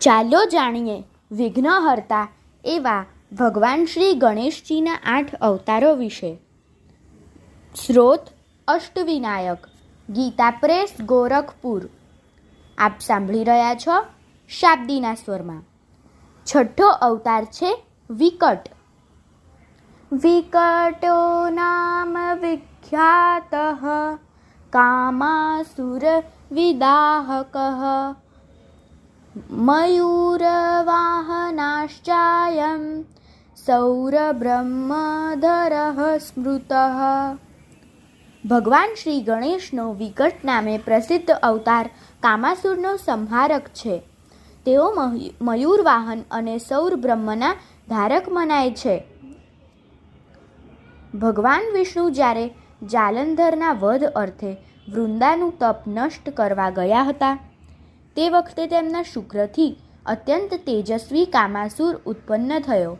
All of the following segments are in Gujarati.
ચાલો જાણીએ વિઘ્નહર્તા એવા ભગવાન શ્રી ગણેશજીના 8 અવતારો વિશે. સ્રોત અષ્ટવિનાયક, ગીતા પ્રેસ, ગોરખપુર. આપ સાંભળી રહ્યા છો શાબ્દીના સ્વરમાં. છઠ્ઠો અવતાર છે વિકટ. વિકટો નામ વિખ્યાત કામાસુર વિદાહક મયુરવાહનાશ્ચાયં સૌરબ્રહ્મધર સ્મૃત. ભગવાન શ્રી ગણેશનો વિકટ નામે પ્રસિદ્ધ અવતાર કામાસુરનો સંહારક છે. તેઓ મયુરવાહન અને સૌર બ્રહ્મના ધારક મનાય છે. ભગવાન વિષ્ણુ જ્યારે જાલંધરના વધ અર્થે વૃંદાનું તપ નષ્ટ કરવા ગયા હતા તે વખતે તેમના શુક્રથી અત્યંત તેજસ્વી કામાસુર ઉત્પન્ન થયો.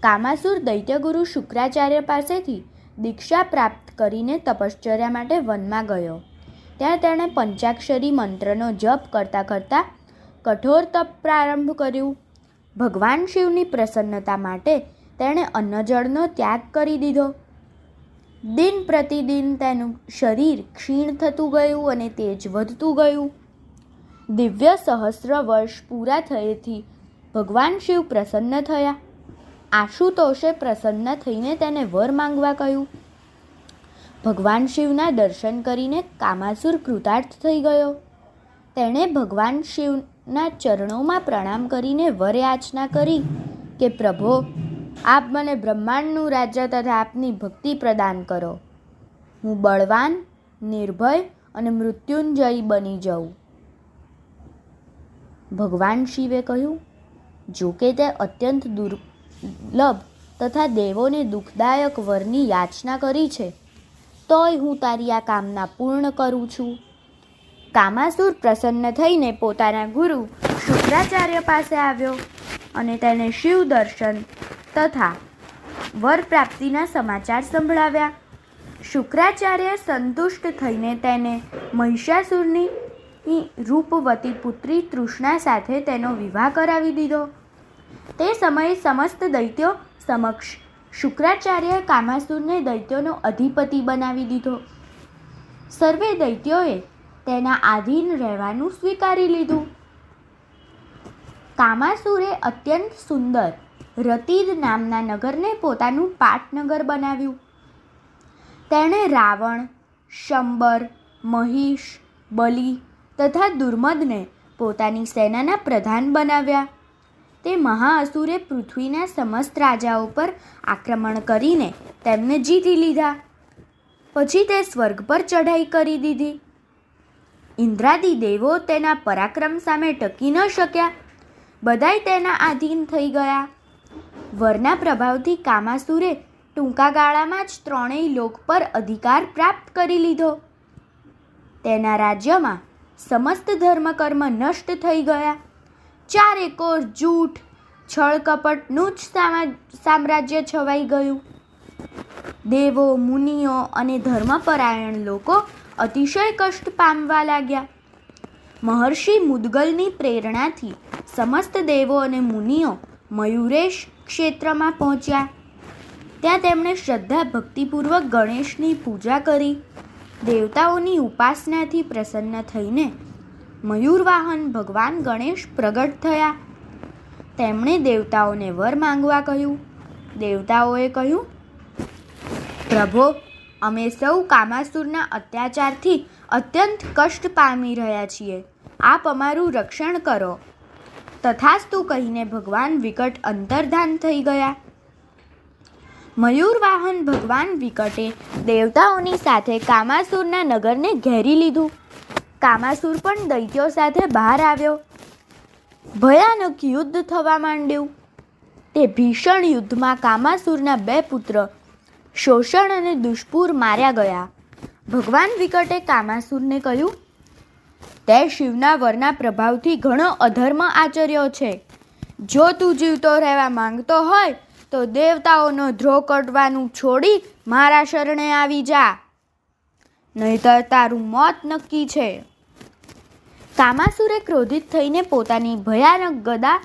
કામાસુર દૈત્યગુરુ શુક્રાચાર્ય પાસેથી દીક્ષા પ્રાપ્ત કરીને તપશ્ચર્યા માટે વનમાં ગયો. ત્યાં તેણે પંચાક્ષરી મંત્રનો જપ કરતાં કરતાં કઠોર તપ પ્રારંભ કર્યું. ભગવાન શિવની પ્રસન્નતા માટે તેણે અન્નજળનો ત્યાગ કરી દીધો. દિન પ્રતિદિન તેનું શરીર ક્ષીણ થતું ગયું અને તેજ વધતું ગયું. દિવ્ય સહસ્ર વર્ષ પૂરા થયેથી ભગવાન શિવ પ્રસન્ન થયા. આશુતોષે પ્રસન્ન થઈને તેને વર માંગવા કહ્યું. ભગવાન શિવના દર્શન કરીને કામાસુર કૃતાર્થ થઈ ગયો. તેણે ભગવાન શિવના ચરણોમાં પ્રણામ કરીને વર યાચના કરી કે પ્રભો, આપ મને બ્રહ્માંડનું રાજ્ય તથા આપની ભક્તિ પ્રદાન કરો. હું બળવાન, નિર્ભય અને મૃત્યુંજયી બની જાઉં. ભગવાન શિવે કહ્યું, જો કે તે અત્યંત દુર્લભ તથા દેવોને દુઃખદાયક વરની યાચના કરી છે, તોય હું તારી આ કામના પૂર્ણ કરું છું. કામાસુર પ્રસન્ન થઈને પોતાના ગુરુ શુક્રાચાર્ય પાસે આવ્યો અને તેને શિવ દર્શન તથા વર પ્રાપ્તિના સમાચાર સંભળાવ્યા. શુક્રાચાર્ય સંતુષ્ટ થઈને તેને મહિષાસુરની રૂપવતી પુત્રી તૃષ્ણા સાથે તેનો વિવાહ કરાવી દીધો. તે સમયે સમસ્ત દૈત્યો સમક્ષ શુક્રાચાર્યએ કામાસુરને દૈત્યોનો અધિપતિ બનાવી દીધો. સર્વે દૈત્યોએ તેના આધીન રહેવાનું સ્વીકારી લીધું. કામાસુરે અત્યંત સુંદર રતિદ નામના નગરને પોતાનું પાટનગર બનાવ્યું. તેણે રાવણ, શંબર, મહિષ, બલિ તથા દુર્મદને પોતાની સેનાના પ્રધાન બનાવ્યા. તે મહાઅસુરે પૃથ્વીના સમસ્ત રાજાઓ પર આક્રમણ કરીને તેમને જીતી લીધા. પછી તે સ્વર્ગ પર ચઢાઈ કરી દીધી. ઇન્દ્રાદિ દેવો તેના પરાક્રમ સામે ટકી ન શક્યા. બધાય તેના આધીન થઈ ગયા. વરના પ્રભાવથી કામાસુરે ટૂંકા ગાળામાં જ ત્રણેય લોક પર અધિકાર પ્રાપ્ત કરી લીધો. તેના રાજ્યમાં સમસ્ત ધર્મકર્મ નષ્ટ થઈ ગયા. ચારેકોર જૂઠ, છળ કપટનું જ સામ્રાજ્ય છવાઈ ગયું. દેવો, મુનિઓ અને ધર્મપરાયણ લોકો અતિશય કષ્ટ પામવા લાગ્યા. મહર્ષિ મુદ્ગલની પ્રેરણાથી સમસ્ત દેવો અને મુનિઓ મયુરેશ ક્ષેત્રમાં પહોંચ્યા. ત્યાં તેમણે શ્રદ્ધા ભક્તિપૂર્વક ગણેશની પૂજા કરી. દેવતાઓની ઉપાસનાથી પ્રસન્ન થઈને મયુરવાહન ભગવાન ગણેશ પ્રગટ થયા. તેમણે દેવતાઓને વર માંગવા કહ્યું. દેવતાઓએ કહ્યું, પ્રભો, અમે સૌ કામાસુરના અત્યાચારથી અત્યંત કષ્ટ પામી રહ્યા છીએ. આપ અમારું રક્ષણ કરો. તથાસ્તુ કહીને ભગવાન વિકટ અંતર્ધાન થઈ ગયા. મયુરવાહન ભગવાન વિકટે દેવતાઓની સાથે કામાસુરના નગરને ઘેરી લીધું. કામાસુર પણ દૈત્યો સાથે બહાર આવ્યો. ભયાનક યુદ્ધ થવા માંડ્યું. તે ભીષણ યુદ્ધમાં કામાસુરના 2 પુત્ર શોષણ અને દુષ્પુર માર્યા ગયા. ભગવાન વિકટે કામાસુરને કહ્યું, તે શિવના વરના પ્રભાવથી ઘણો અધર્મ આચર્યો છે. જો તું જીવતો રહેવા માંગતો હોય તો દેવતાઓનો ધ્રોહ કટવાનું છોડી મારા શરણે આવી જા, નહીંતર તારું મોત નક્કી છે. કામાસુરે ક્રોધિત થઈને પોતાની ભયાનક ગદા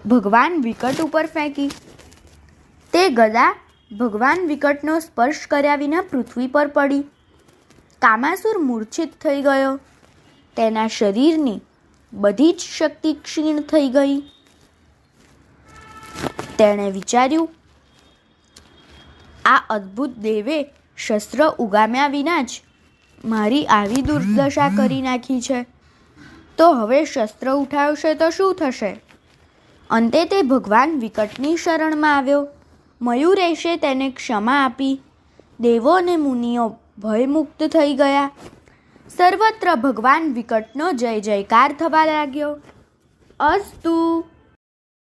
ભગવાન વિકટ ઉપર ફેંકી. તે ગદા ભગવાન વિકટનો સ્પર્શ કર્યા વિના પૃથ્વી પર પડી. કામાસુર મૂર્છિત થઈ ગયો. તેના શરીરની બધી જ શક્તિ ક્ષીણ થઈ ગઈ. તેણે વિચાર્યું, આ અદ્ભુત દેવે શસ્ત્ર ઉગામ્યા વિના જ મારી આવી દુર્દશા કરી નાખી છે, તો હવે શસ્ત્ર ઉઠાવશે તો શું થશે? અંતે તે ભગવાન વિકટની શરણમાં આવ્યો. મયુરેશે તેને ક્ષમા આપી. દેવો અને મુનિઓ ભયમુક્ત થઈ ગયા. સર્વત્ર ભગવાન વિકટનો જય જયકાર થવા લાગ્યો. અસ્તુ.